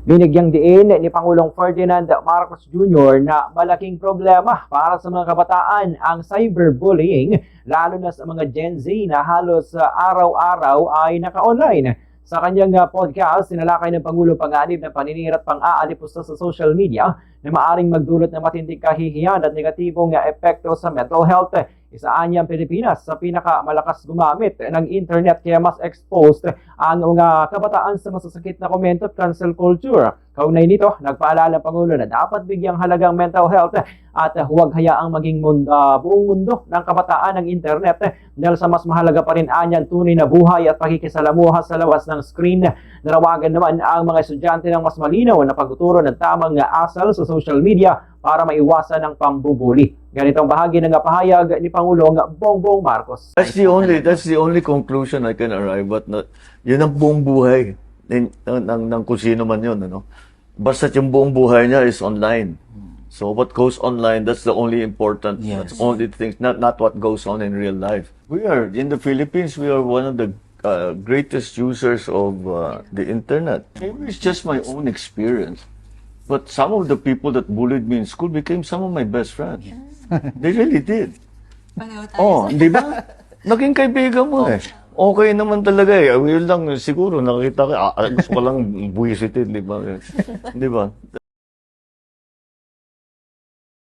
Binigyang diin ni Pangulong Ferdinand Marcos Jr. na malaking problema para sa mga kabataan ang cyberbullying, lalo na sa mga Gen Z na halos araw-araw ay naka-online. Sa kanyang podcast, sinalakay ng Pangulo panganib ng paninira at pang-aalipusta sa social media na maaring magdulot ng matinding kahihiyan at negatibong epekto sa mental health. Isaan niyang Pilipinas sa pinakamalakas gumamit ng internet kaya mas exposed ang mga kabataan sa masasakit na komento at cancel culture. Kaugnay nito, nagpaalala ang Pangulo na dapat bigyang halagang mental health at huwag hayaang maging buong mundo ng kabataan ng internet dahil sa mas mahalaga pa rin anyan tunay na buhay at pakikisalamuha sa labas ng screen. Nanawagan naman ang mga estudyante ng mas malinaw na pagtuturo ng tamang asal sa social media para maiwasan ang pambubuli. Ganitong bahagi ng pahayag ni Pangulong Bongbong Marcos. That's the only conclusion I can arrive at. Yun ang buong buhay ng kung sino man yun. Ano? Basta yung buong buhay niya is online. So what goes online, that's the only important, that's the only thing, not what goes on in real life. We are, in the Philippines, we are one of the greatest users of the internet. Maybe it's just my own experience. But some of the people that bullied me in school became some of my best friends. They really did. Pareho tayo. Oh, di ba? Naging kaibigan mo eh. Okay naman talaga eh. Will lang siguro nakita ko, gusto ko lang buwisitin, di ba? Di ba?